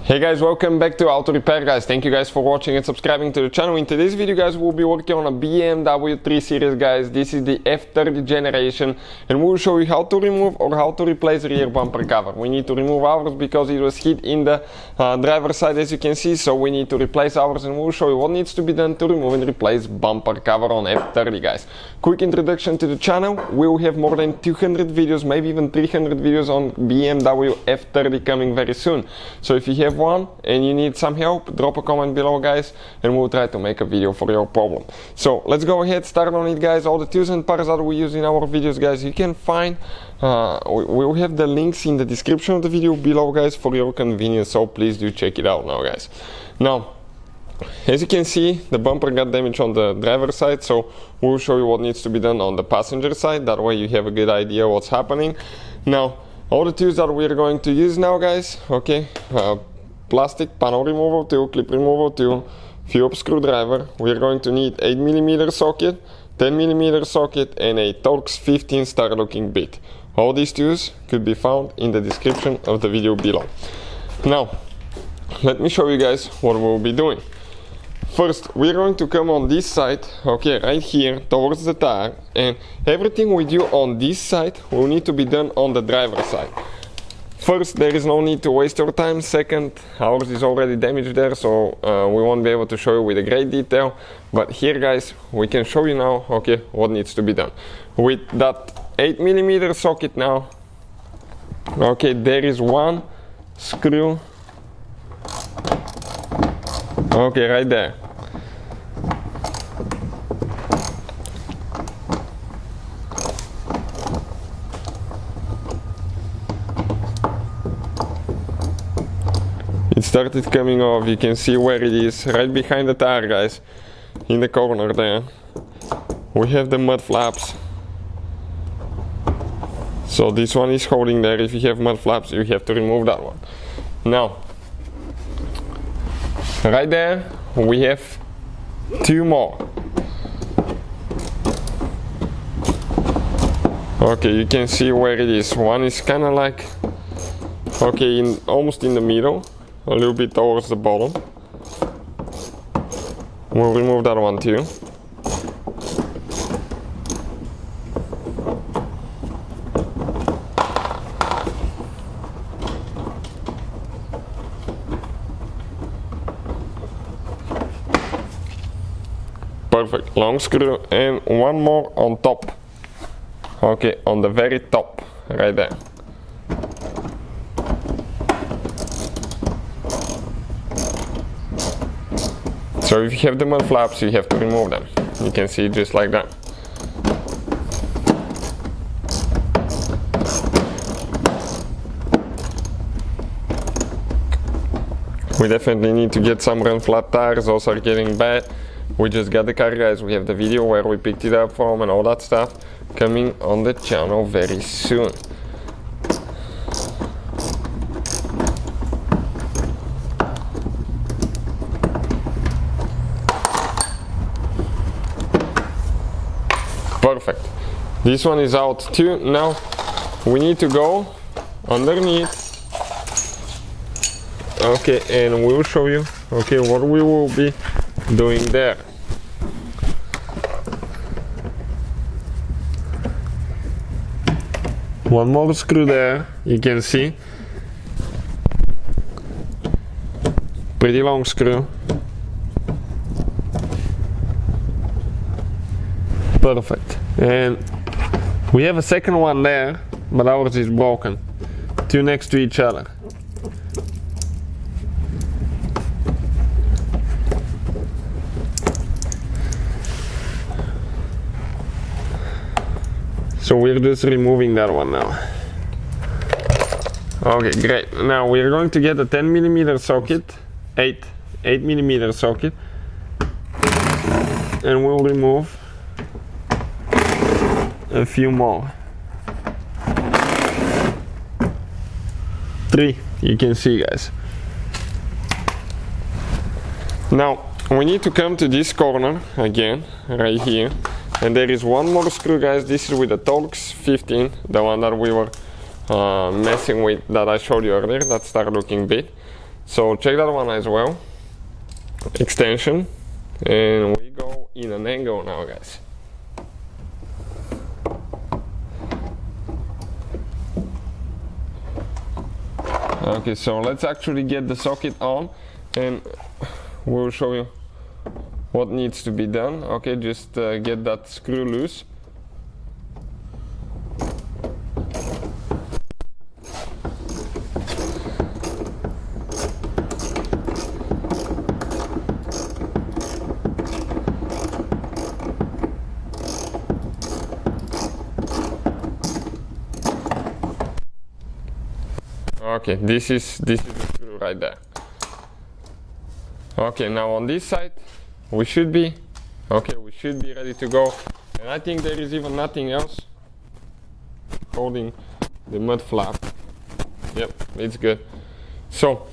Hey guys, welcome back to Auto Repair guys. Thank you guys for watching and subscribing to the channel. In today's video guys, we'll be working on a BMW 3 Series guys. This is the F30 generation and we'll show you how to remove or how to replace rear bumper cover. We need to remove ours because it was hit in the driver's side, as you can see, so we need to replace ours, and we'll show you what needs to be done to remove and replace bumper cover on F30 guys. Quick introduction to the channel. We'll have more than 200 videos, maybe even 300 videos on BMW F30 coming very soon. So if you have one and you need some help, drop a comment below guys and we'll try to make a video for your problem. So let's go ahead, start on it guys. All the tools and parts that we use in our videos guys, you can find, we'll have the links in the description of the video below guys for your convenience, so please do check it out now guys. Now, as you can see, the bumper got damaged on the driver's side, so we'll show you what needs to be done on the passenger side. That way you have a good idea what's happening. Now, all the tools that we're going to use now guys, okay, plastic panel removal tool, clip removal tool, Phillips screwdriver. We're going to need 8mm socket, 10mm socket and a Torx 15 star looking bit. All these tools could be found in the description of the video below. Now, let me show you guys what we'll be doing. First, we're going to come on this side, okay, right here towards the tire, and everything we do on this side will need to be done on the driver's side. First, there is no need to waste your time. Second, ours is already damaged there, so we won't be able to show you with a great detail. But here guys, we can show you now, okay, what needs to be done. With that 8mm socket now, okay, there is one screw, okay, right there. It started coming off. You can see where it is, right behind the tire guys, in the corner there. We have the mud flaps, so this one is holding there. If you have mud flaps, you have to remove that one. Now, right there we have two more. Okay, you can see where it is. One is kind of like, okay, almost in the middle, a little bit towards the bottom. We'll remove that one too. Perfect, long screw, and one more on top. Okay, on the very top, right there. So if you have the mud flaps, you have to remove them. You can see just like that. We definitely need to get some run flat tires, those are getting bad. We just got the car guys, we have the video where we picked it up from and all that stuff coming on the channel very soon. Perfect. This one is out too. Now we need to go underneath, okay, and we'll show you, okay, what we will be doing there. One more screw there, you can see. Pretty long screw. Perfect. And we have a second one there, but ours is broken. Two next to each other. So we're just removing that one now. Okay, great. Now we're going to get a 10mm socket, 8mm socket, and we'll remove a few more. 3, you can see guys. Now we need to come to this corner again, right here, and there is one more screw guys. This is with the Torx 15, the one that we were messing with, that I showed you earlier, that star looking bit. So check that one as well. Extension, and we go in an angle now, guys. Okay, so let's actually get the socket on and we'll show you what needs to be done. Okay, just get that screw loose. Okay, this is the screw right there. Okay, now on this side we should be ready to go, and I think there is even nothing else holding the mud flap. Yep, it's good. So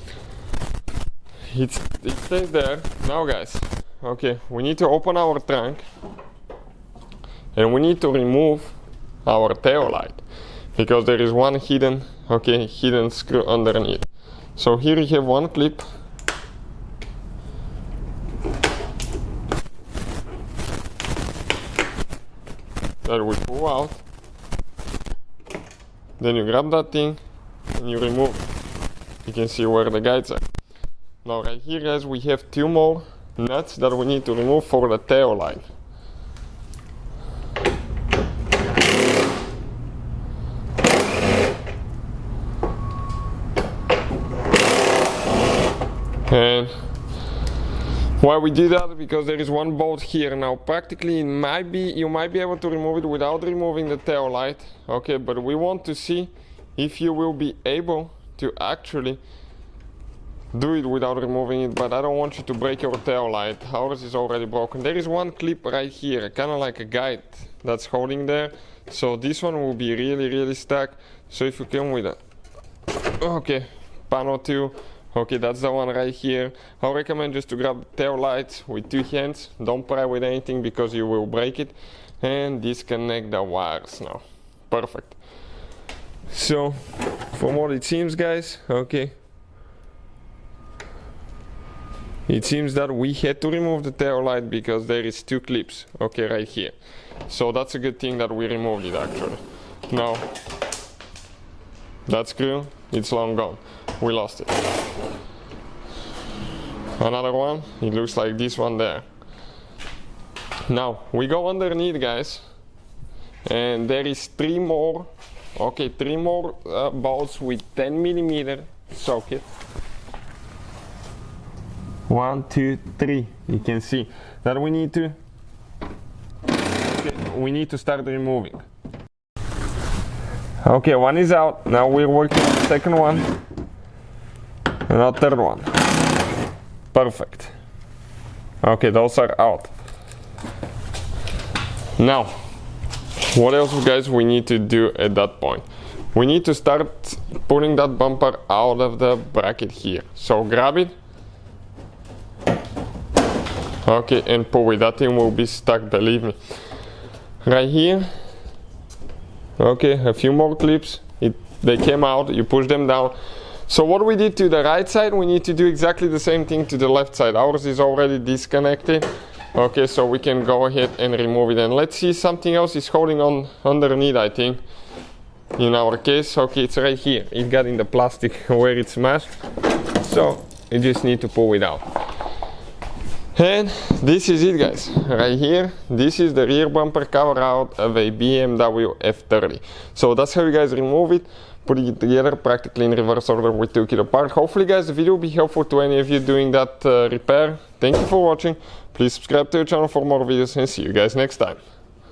it stays there. Now guys, okay, we need to open our trunk and we need to remove our tail light, because there is one hidden screw underneath. So here you have one clip. That we pull out. Then you grab that thing and you remove it. You can see where the guides are. Now right here, guys, we have two more nuts that we need to remove for the tail light. And why we do that? Because there is one bolt here. Now practically you might be able to remove it without removing the tail light. Okay, but we want to see if you will be able to actually do it without removing it. But I don't want you to break your tail light. Ours is already broken. There is one clip right here, kind of like a guide that's holding there. So this one will be really stuck. So if you come with a pan or two. Okay, that's the one right here. I recommend just to grab the tail light with two hands. Don't pry with anything because you will break it. And disconnect the wires now. Perfect. So, from what it seems, guys, okay, it seems that we had to remove the tail light because there is two clips, okay, right here. So that's a good thing that we removed it actually. Now, that screw, it's long gone. We lost it. Another one, it looks like this one there. Now we go underneath, guys, and there is three more bolts with 10mm socket. 1, 2, 3. You can see that we need to start removing. Okay, one is out. Now we're working on the second one and our third one. Perfect. Okay, those are out. Now, what else, guys, we need to do at that point? We need to start pulling that bumper out of the bracket here. So grab it. Okay, and pull it. That thing will be stuck, believe me. Right here. Okay, a few more clips. They came out, you push them down. So what we did to the right side, we need to do exactly the same thing to the left side. Ours is already disconnected. Okay, so we can go ahead and remove it. And let's see, something else is holding on underneath, I think. In our case, okay, it's right here. It got in the plastic where it's smashed. So you just need to pull it out. And this is it, guys, right here. This is the rear bumper cover out of a BMW F30. So that's how you guys remove it, put it together practically in reverse order we took it apart. Hopefully, guys, the video will be helpful to any of you doing that repair. Thank you for watching. Please subscribe to the channel for more videos and see you guys next time.